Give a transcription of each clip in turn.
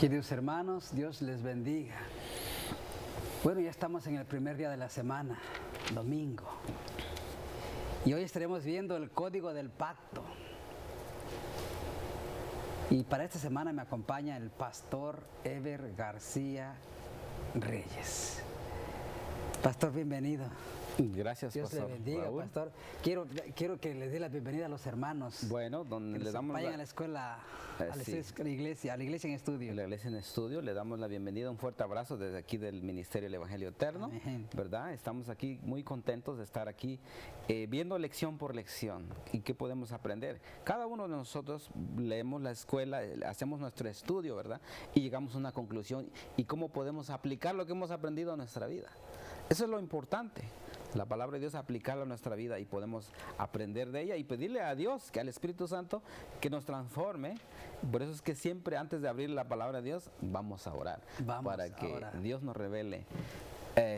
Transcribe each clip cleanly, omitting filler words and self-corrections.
Queridos hermanos, Dios les bendiga. Bueno, ya estamos en el primer día de la semana, domingo. Y hoy estaremos viendo el código del pacto. Y para esta semana me acompaña el pastor Ever García Reyes. Pastor, bienvenido. Gracias, Dios pastor. le bendiga, Raúl. pastor. Quiero que les dé la bienvenida a los hermanos. Bueno, donde Que le damos vayan a la escuela, a la sí. iglesia en estudio. La iglesia en estudio, le damos la bienvenida, un fuerte abrazo desde aquí del Ministerio del Evangelio Eterno, Amén. ¿verdad? Estamos aquí muy contentos de estar aquí viendo lección por lección y qué podemos aprender. Cada uno de nosotros leemos la escuela, hacemos nuestro estudio, ¿verdad? Y llegamos a una conclusión y cómo podemos aplicar lo que hemos aprendido a nuestra vida. Eso es lo importante. La palabra de Dios, aplicarla a nuestra vida y podemos aprender de ella y pedirle a Dios, que al Espíritu Santo, que nos transforme. Por eso es que siempre antes de abrir la palabra de Dios, vamos a orar. Para que Dios nos revele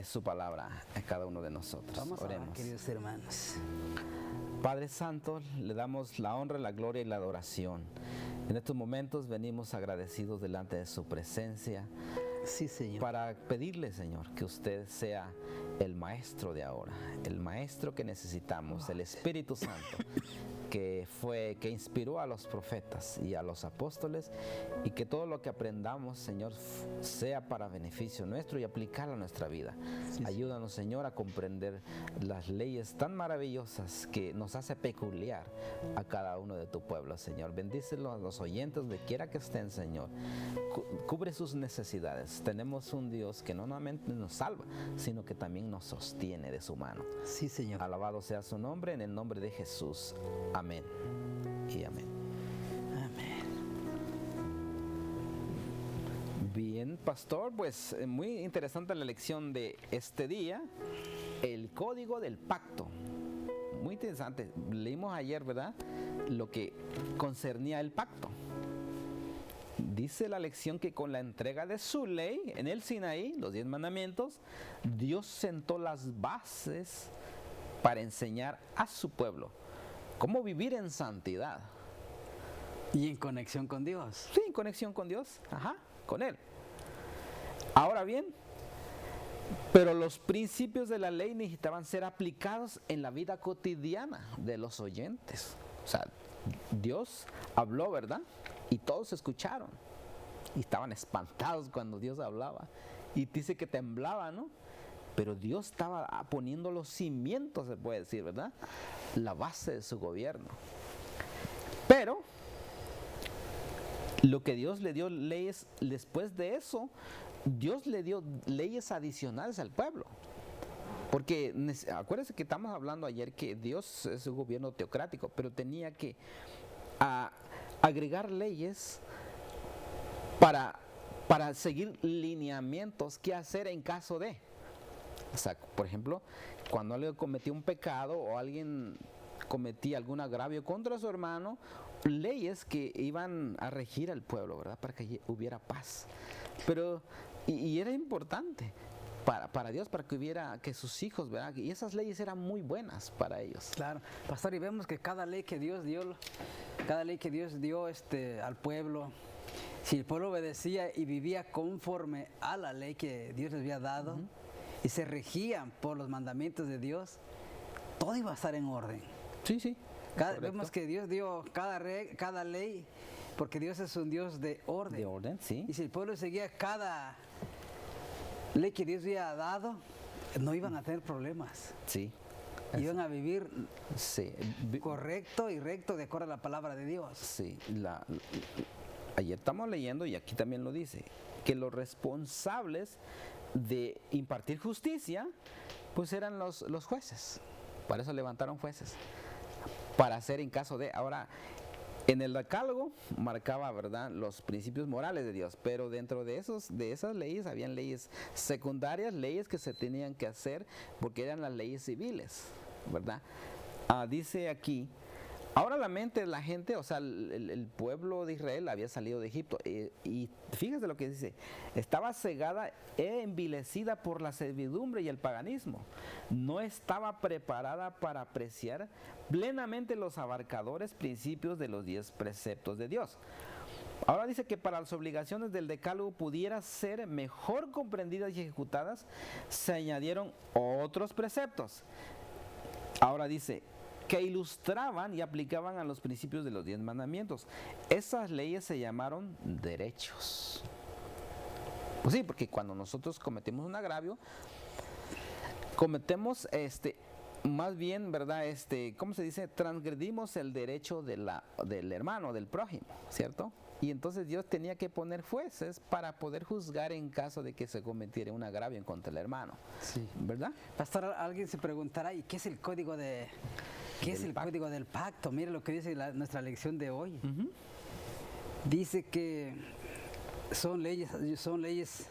su palabra a cada uno de nosotros. Vamos a orar, Oremos. queridos hermanos. Padre Santo, le damos la honra, la gloria y la adoración. En estos momentos venimos agradecidos delante de su presencia. Sí, Señor. Para pedirle, Señor, que usted sea el maestro de ahora, el maestro que necesitamos, el Espíritu Santo, que inspiró a los profetas y a los apóstoles, y que todo lo que aprendamos, Señor, sea para beneficio nuestro y aplicarlo a nuestra vida. Sí, Ayúdanos, Señor, a comprender las leyes tan maravillosas que nos hace peculiar a cada uno de tu pueblo, Señor. Bendícelo a los oyentes de quiera que estén, Señor. Cubre sus necesidades. Tenemos un Dios que no solamente nos salva, sino que también nos sostiene de su mano. Sí, Señor. Alabado sea su nombre, en el nombre de Jesús. Amén y amén. Amén. Bien, pastor, pues muy interesante la lección de este día, el código del pacto. Muy interesante. Leímos ayer, ¿verdad?, lo que concernía el pacto. Dice la lección que con la entrega de su ley en el Sinaí, los 10 mandamientos, Dios sentó las bases para enseñar a su pueblo cómo vivir en santidad. Y en conexión con Dios. Sí, en conexión con Dios, con Él. Ahora bien, pero los principios de la ley necesitaban ser aplicados en la vida cotidiana de los oyentes. O sea, Dios habló, ¿verdad? Y todos escucharon. Y estaban espantados cuando Dios hablaba. Y dice que temblaba, ¿no? Pero Dios estaba poniendo los cimientos, se puede decir, ¿verdad? La base de su gobierno. Pero lo que Dios le dio leyes, después de eso, Dios le dio leyes adicionales al pueblo. Porque acuérdense que estamos hablando ayer que Dios es un gobierno teocrático, pero tenía que agregar leyes para seguir lineamientos, qué hacer en caso de. O sea, por ejemplo, cuando alguien cometió un pecado o alguien cometía algún agravio contra su hermano, leyes que iban a regir al pueblo, ¿verdad? Para que hubiera paz. Pero, y era importante para Dios, para que sus hijos, ¿verdad? Y esas leyes eran muy buenas para ellos. Claro, pastor, y vemos que cada ley que Dios dio al pueblo, si el pueblo obedecía y vivía conforme a la ley que Dios les había dado, y se regían por los mandamientos de Dios, todo iba a estar en orden. Sí, sí. Vemos que Dios dio cada ley, porque Dios es un Dios de orden. De orden, sí. Y si el pueblo seguía cada ley que Dios había dado, no iban a tener problemas. Sí. Iban a vivir Sí. correcto y recto de acuerdo a la palabra de Dios. Sí. Ayer estamos leyendo, y aquí también lo dice, que los responsables de impartir justicia, pues eran los jueces. Para eso levantaron jueces, para hacer en caso de. Ahora, en el decálogo marcaba, ¿verdad?, los principios morales de Dios, pero dentro de esas leyes habían leyes secundarias, leyes que se tenían que hacer porque eran las leyes civiles, ¿verdad? Dice aquí, ahora la mente de la gente, o sea, el pueblo de Israel había salido de Egipto, y fíjese lo que dice: estaba cegada e envilecida por la servidumbre y el paganismo. No estaba preparada para apreciar plenamente los abarcadores principios de los 10 preceptos de Dios. Ahora dice que para las obligaciones del decálogo pudiera ser mejor comprendidas y ejecutadas, se añadieron otros preceptos. Ahora dice que ilustraban y aplicaban a los principios de los 10 mandamientos. Esas leyes se llamaron derechos. Pues sí, porque cuando nosotros cometemos un agravio, cometemos más bien, ¿verdad? ¿Cómo se dice? Transgredimos el derecho del hermano, del prójimo, ¿cierto? Y entonces Dios tenía que poner jueces para poder juzgar en caso de que se cometiera un agravio en contra del hermano. Sí. ¿Verdad? Pastor, alguien se preguntará, ¿y qué es el código código del pacto? Mire lo que dice nuestra lección de hoy. Dice que son leyes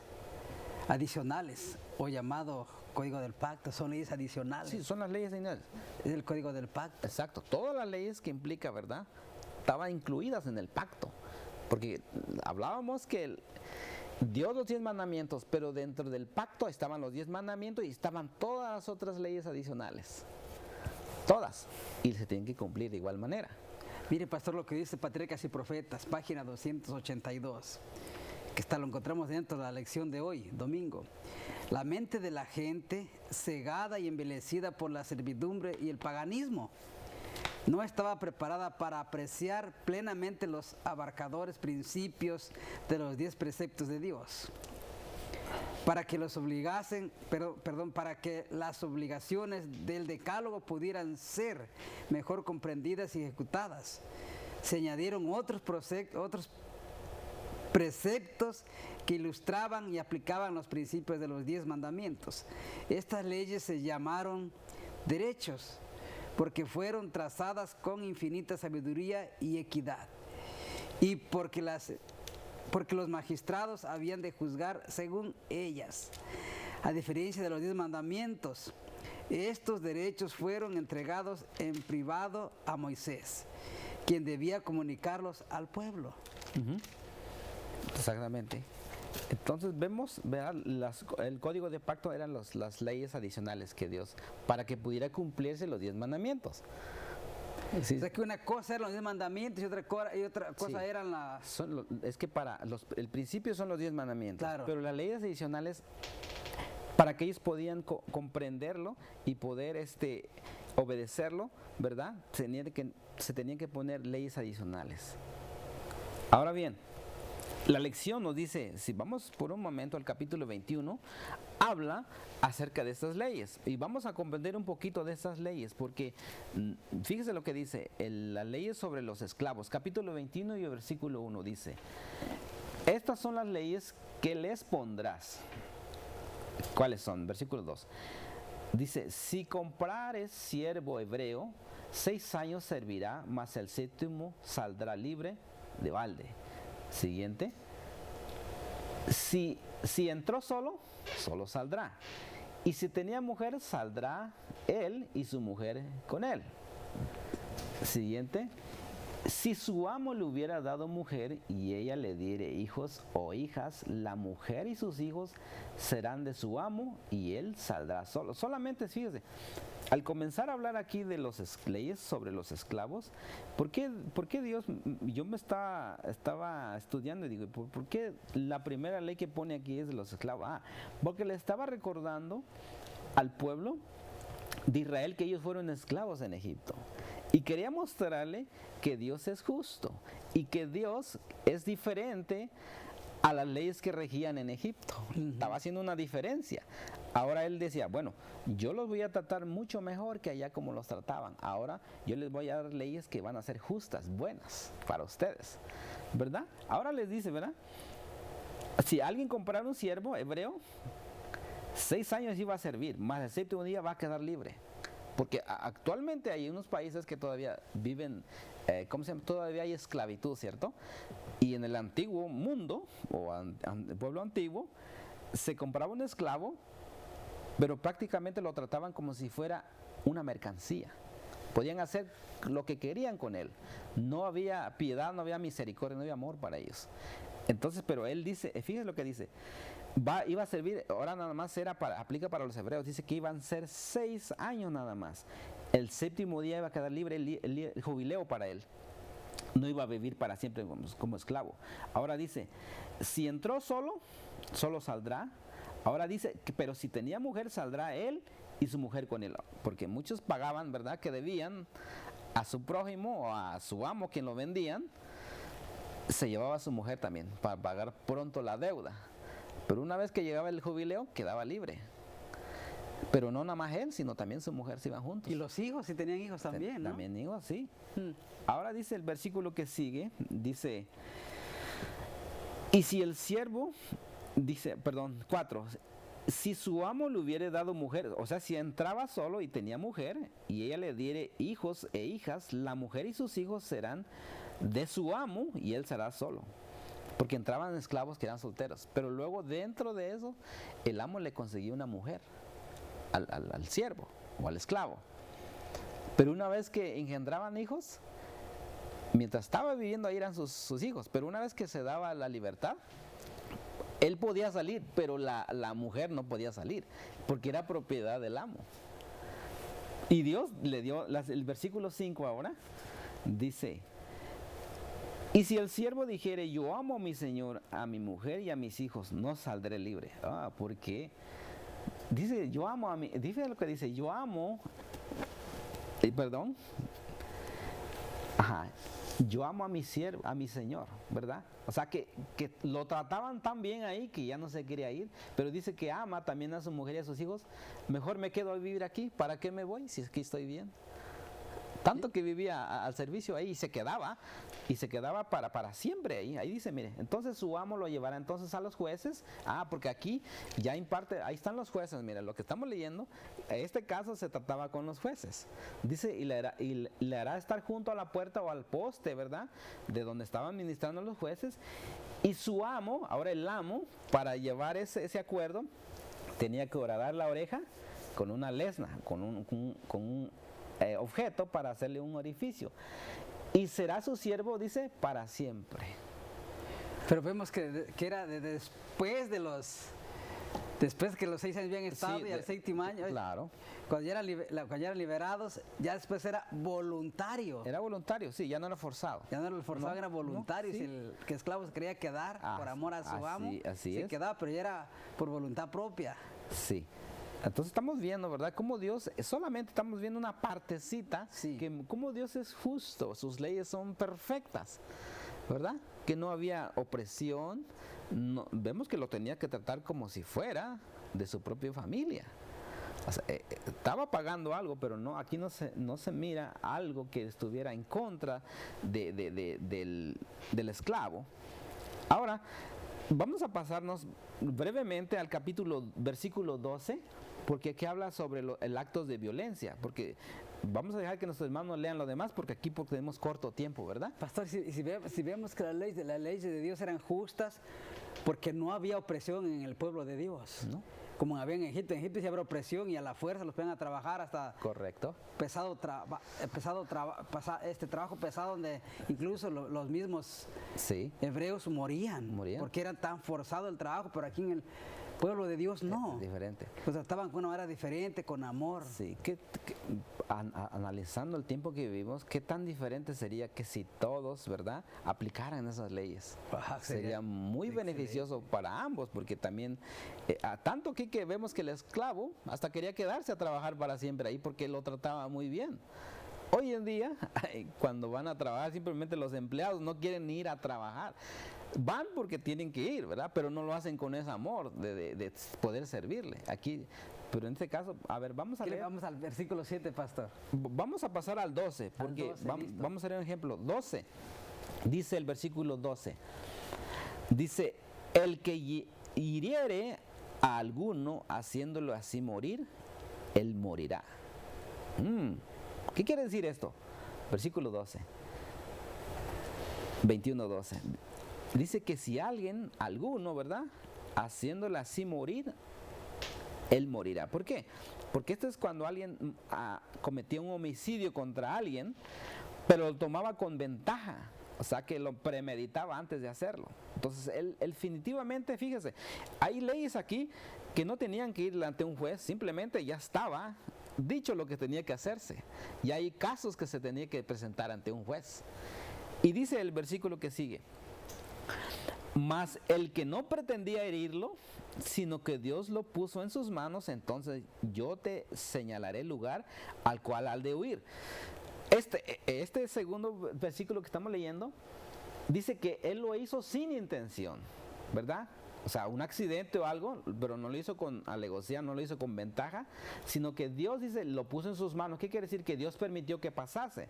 adicionales, o llamado código del pacto, son leyes adicionales. Sí, son las leyes adicionales. Es el código del pacto. Exacto. Todas las leyes que implica, ¿verdad?, estaban incluidas en el pacto. Porque hablábamos que dio los 10 mandamientos, pero dentro del pacto estaban los 10 mandamientos y estaban todas las otras leyes adicionales. Todas. Y se tienen que cumplir de igual manera. Mire, pastor, lo que dice Patriarcas y Profetas, página 282, que lo encontramos dentro de la lección de hoy, domingo. La mente de la gente, cegada y envilecida por la servidumbre y el paganismo, no estaba preparada para apreciar plenamente los abarcadores principios de los 10 preceptos de Dios. Para que las obligaciones del decálogo pudieran ser mejor comprendidas y ejecutadas, se añadieron otros preceptos que ilustraban y aplicaban los principios de los 10 mandamientos. Estas leyes se llamaron derechos, porque fueron trazadas con infinita sabiduría y equidad, y porque los magistrados habían de juzgar según ellas. A diferencia de los 10 mandamientos, estos derechos fueron entregados en privado a Moisés, quien debía comunicarlos al pueblo. Exactamente. Entonces vemos, ¿verdad? El código de pacto eran las leyes adicionales que Dios, para que pudiera cumplirse los 10 mandamientos. Sí. O sea que una cosa eran los 10 mandamientos y otra cosa Sí. eran las... Es que el principio son los 10 mandamientos, Claro. pero las leyes adicionales, para que ellos podían comprenderlo y poder obedecerlo, ¿verdad? Se tenían que poner leyes adicionales. Ahora bien, la lección nos dice, si vamos por un momento al capítulo 21, habla acerca de estas leyes. Y vamos a comprender un poquito de estas leyes, porque fíjese lo que dice, las leyes sobre los esclavos. Capítulo 21 y el versículo 1 dice, estas son las leyes que les pondrás. ¿Cuáles son? Versículo 2. Dice, si comprares siervo hebreo, 6 años servirá, mas el 7º saldrá libre de balde. Siguiente. Si entró solo saldrá. Y si tenía mujer, saldrá él y su mujer con él. Siguiente. Si su amo le hubiera dado mujer y ella le diere hijos o hijas, la mujer y sus hijos serán de su amo y él saldrá solo. Solamente fíjese, al comenzar a hablar aquí de las leyes sobre los esclavos, ¿por qué Dios? Yo me estaba estudiando y digo, ¿por qué la primera ley que pone aquí es de los esclavos? Porque le estaba recordando al pueblo de Israel que ellos fueron esclavos en Egipto. Y quería mostrarle que Dios es justo y que Dios es diferente a las leyes que regían en Egipto. Estaba haciendo una diferencia. Ahora él decía, bueno, yo los voy a tratar mucho mejor que allá como los trataban. Ahora yo les voy a dar leyes que van a ser justas, buenas para ustedes, ¿verdad? Ahora les dice, ¿verdad? Si alguien comprara un siervo hebreo, 6 años iba a servir, más el 7º día va a quedar libre. Porque actualmente hay unos países que todavía viven, ¿cómo se llama? Todavía hay esclavitud, ¿cierto? Y en el antiguo mundo, o el pueblo antiguo, se compraba un esclavo, pero prácticamente lo trataban como si fuera una mercancía. Podían hacer lo que querían con él. No había piedad, no había misericordia, no había amor para ellos. Entonces, pero él dice, fíjense lo que dice, iba a servir, ahora nada más aplica para los hebreos, dice que iban a ser 6 años nada más. El 7º día iba a quedar libre el jubileo para él. no iba a vivir para siempre como esclavo. Ahora dice, si entró solo, solo saldrá. Ahora dice, pero si tenía mujer, saldrá él y su mujer con él. Porque muchos pagaban, ¿verdad?, que debían a su prójimo o a su amo, quien lo vendían, se llevaba a su mujer también para pagar pronto la deuda. Pero una vez que llegaba el jubileo, quedaba libre. Pero no nada más él, sino también su mujer se iban juntos. Y los hijos, si tenían hijos también, ¿no? También hijos, sí. Ahora dice el versículo que sigue, dice, y si el siervo, dice, perdón, 4, si su amo le hubiere dado mujer, o sea, si entraba solo y tenía mujer, y ella le diere hijos e hijas, la mujer y sus hijos serán de su amo y él será solo. Porque entraban esclavos que eran solteros. Pero luego dentro de eso, el amo le conseguía una mujer al siervo o al esclavo. Pero una vez que engendraban hijos, mientras estaba viviendo ahí eran sus hijos. Pero una vez que se daba la libertad, él podía salir, pero la mujer no podía salir, porque era propiedad del amo. Y Dios le dio, el versículo 5 ahora, dice, y si el siervo dijere, yo amo a mi señor, a mi mujer y a mis hijos, no saldré libre. ¿Por qué? Dice, yo amo a mi, dice lo que dice, yo amo, perdón, yo amo a mi siervo, a mi señor, ¿verdad? O sea que lo trataban tan bien ahí que ya no se quería ir, pero dice que ama también a su mujer y a sus hijos. Mejor me quedo a vivir aquí, ¿para qué me voy si es que estoy bien? Tanto que vivía al servicio ahí y se quedaba para siempre ahí. Ahí dice, mire, entonces su amo lo llevará entonces a los jueces. Porque aquí ya imparte, ahí están los jueces, mire, lo que estamos leyendo, en este caso se trataba con los jueces. Dice, y le hará estar junto a la puerta o al poste, ¿verdad?, de donde estaban ministrando los jueces. Y su amo, ahora el amo, para llevar ese acuerdo, tenía que horadar la oreja con una lesna, con un objeto para hacerle un orificio, y será su siervo, dice, para siempre. Pero vemos que era después que los 6 años habían estado, sí, y al 7º año, claro, cuando ya eran liberados, ya después era voluntario. Era voluntario, sí, ya no era forzado. Ya no era forzado, era voluntario. Sí. Si el esclavo se quería quedar por amor a su amo, se quedaba, pero ya era por voluntad propia. Sí. Entonces estamos viendo, ¿verdad?, cómo Dios, solamente estamos viendo una partecita, sí, que cómo Dios es justo, sus leyes son perfectas, ¿verdad? Que no había opresión, vemos que lo tenía que tratar como si fuera de su propia familia. O sea, estaba pagando algo, pero no, aquí no se mira algo que estuviera en contra del esclavo. Ahora, vamos a pasarnos brevemente al versículo 12, porque aquí habla sobre el actos de violencia, porque vamos a dejar que nuestros hermanos lean lo demás, porque aquí tenemos corto tiempo, ¿verdad? Pastor, si vemos que las leyes de Dios eran justas, porque no había opresión en el pueblo de Dios, ¿no? Como había en Egipto sí había opresión y a la fuerza los ponían a trabajar hasta... Correcto. Trabajo pesado donde incluso los mismos hebreos morían, porque era tan forzado el trabajo, pero aquí en el pueblo de Dios no. Diferente. Pues trataban de una manera diferente, con amor. Sí, analizando el tiempo que vivimos, ¿qué tan diferente sería que si todos, ¿verdad?, aplicaran esas leyes? Sería muy beneficioso para ambos, porque también, tanto aquí que vemos que el esclavo hasta quería quedarse a trabajar para siempre ahí, porque lo trataba muy bien. Hoy en día, cuando van a trabajar, simplemente los empleados no quieren ni ir a trabajar. Van porque tienen que ir, ¿verdad? Pero no lo hacen con ese amor de poder servirle. Aquí, pero en este caso, a ver, vamos a leer. Vamos al versículo 7, pastor. Vamos a pasar al 12, porque vamos a leer un ejemplo. 12, dice el versículo 12. Dice, el que hiriere a alguno haciéndolo así morir, él morirá. ¿Qué quiere decir esto? Versículo 12. 21:12. Dice que si alguno, ¿verdad?, haciéndole así morir, él morirá. ¿Por qué? Porque esto es cuando alguien cometía un homicidio contra alguien, pero lo tomaba con ventaja. O sea, que lo premeditaba antes de hacerlo. Entonces, él definitivamente, fíjese, hay leyes aquí que no tenían que ir ante un juez, simplemente ya estaba dicho lo que tenía que hacerse. Y hay casos que se tenía que presentar ante un juez. Y dice el versículo que sigue: mas el que no pretendía herirlo, sino que Dios lo puso en sus manos, entonces yo te señalaré el lugar al cual has de huir. Este segundo versículo que estamos leyendo dice que él lo hizo sin intención, ¿verdad? O sea, un accidente o algo, pero no lo hizo con alevosía, no lo hizo con ventaja, sino que Dios, dice, lo puso en sus manos. ¿Qué quiere decir? Que Dios permitió que pasase.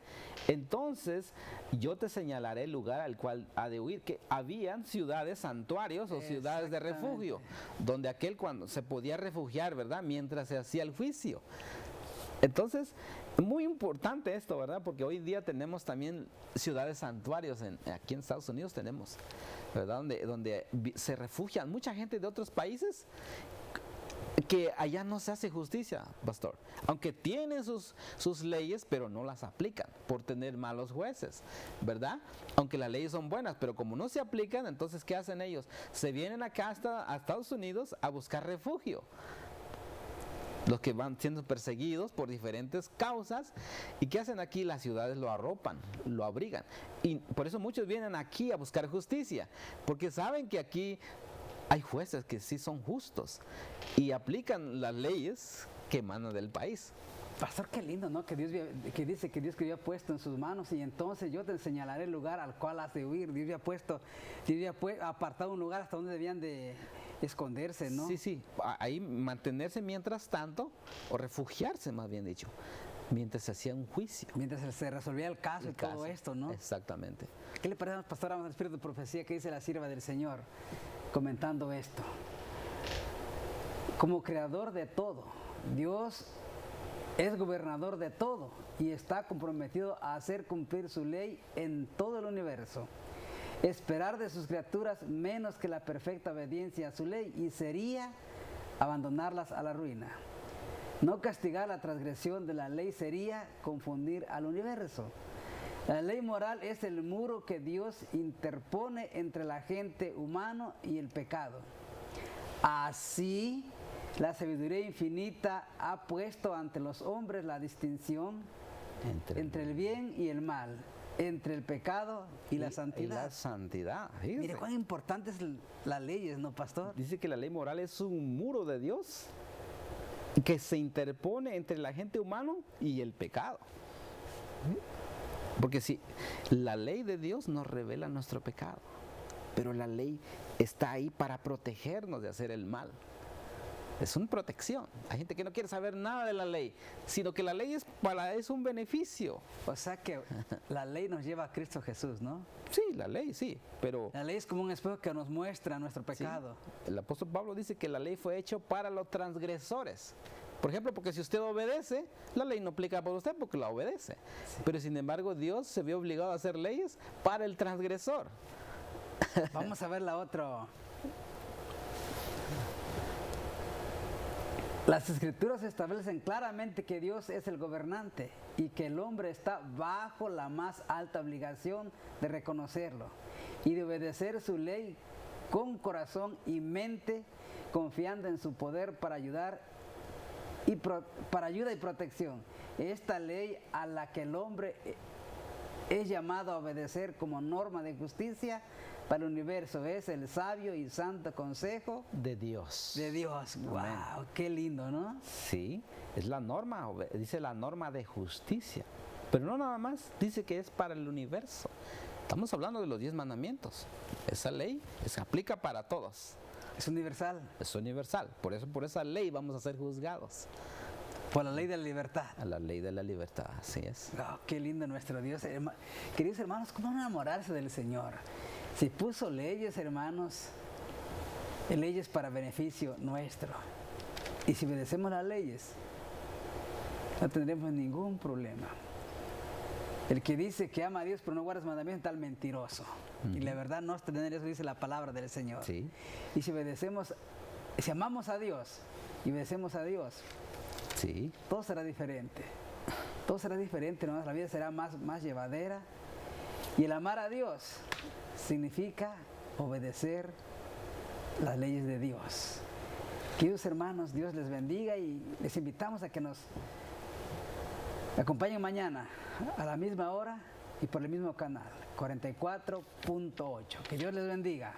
Entonces, yo te señalaré el lugar al cual ha de huir, que habían ciudades santuarios o ciudades de refugio, donde aquel cuando se podía refugiar, ¿verdad? Mientras se hacía el juicio. Entonces, muy importante esto, ¿verdad? Porque hoy día tenemos también ciudades santuarios, aquí en Estados Unidos tenemos, ¿verdad? Donde se refugian mucha gente de otros países, que allá no se hace justicia, pastor. Aunque tienen sus leyes, pero no las aplican por tener malos jueces, ¿verdad? Aunque las leyes son buenas, pero como no se aplican, entonces ¿qué hacen ellos? Se vienen acá a Estados Unidos a buscar refugio. Los que van siendo perseguidos por diferentes causas. ¿Y qué hacen aquí? Las ciudades lo arropan, lo abrigan. Y por eso muchos vienen aquí a buscar justicia, porque saben que aquí hay jueces que sí son justos y aplican las leyes que emanan del país. Pastor, qué lindo, ¿no? Que dice que Dios que había puesto en sus manos, y entonces yo te señalaré el lugar al cual has de huir. Dios había apartado un lugar hasta donde debían de esconderse, ¿no? Sí, ahí mantenerse mientras tanto, o refugiarse más bien dicho, mientras se hacía un juicio. Mientras se resolvía el caso y todo esto, ¿no? Exactamente. ¿Qué le parece, pastor, al espíritu de profecía que dice la sierva del Señor, comentando esto? Como creador de todo, Dios es gobernador de todo y está comprometido a hacer cumplir su ley en todo el universo. Esperar de sus criaturas menos que la perfecta obediencia a su ley, y sería abandonarlas a la ruina. No castigar la transgresión de la ley sería confundir al universo. La ley moral es el muro que Dios interpone entre la gente humano y el pecado. Así, la sabiduría infinita ha puesto ante los hombres la distinción entre el bien y el mal, entre el pecado y la santidad. Y la santidad. Fíjese. Mire cuán importantes las leyes, ¿no, pastor? Dice que la ley moral es un muro de Dios que se interpone entre la gente humana y el pecado. Porque si la ley de Dios nos revela nuestro pecado, pero la ley está ahí para protegernos de hacer el mal. Es una protección. Hay gente que no quiere saber nada de la ley, sino que la ley es un beneficio. O sea que la ley nos lleva a Cristo Jesús, ¿no? Sí, la ley, sí, pero... La ley es como un espejo que nos muestra nuestro pecado. Sí. El apóstol Pablo dice que la ley fue hecha para los transgresores. Por ejemplo, porque si usted obedece, la ley no aplica para usted porque la obedece. Sí. Pero sin embargo, Dios se vio obligado a hacer leyes para el transgresor. Vamos a ver la otra. Las escrituras establecen claramente que Dios es el gobernante y que el hombre está bajo la más alta obligación de reconocerlo y de obedecer su ley con corazón y mente, confiando en su poder para ayuda y protección. Esta ley a la que el hombre es llamado a obedecer como norma de justicia para el universo es el sabio y santo consejo de Dios. De Dios. Wow, qué lindo, ¿no? Sí, es la norma, dice la norma de justicia. Pero no nada más, dice que es para el universo. Estamos hablando de los 10 mandamientos. Esa ley se aplica para todos. Es universal. Es universal. Por eso, por esa ley vamos a ser juzgados. Por la ley de la libertad. A la ley de la libertad, así es. Oh, qué lindo nuestro Dios. Queridos hermanos, ¿cómo no enamorarse del Señor? Si puso leyes, hermanos, leyes para beneficio nuestro. Y si obedecemos las leyes, no tendremos ningún problema. El que dice que ama a Dios pero no guarda sus mandamientos es tal mentiroso. Y la verdad no es tener eso, dice la palabra del Señor. Sí. Y si obedecemos, si amamos a Dios y obedecemos a Dios, sí, todo será diferente. Todo será diferente, ¿no? La vida será más llevadera. Y el amar a Dios significa obedecer las leyes de Dios. Queridos hermanos, Dios les bendiga y les invitamos a que nos acompañen mañana a la misma hora y por el mismo canal, 44.8. Que Dios les bendiga.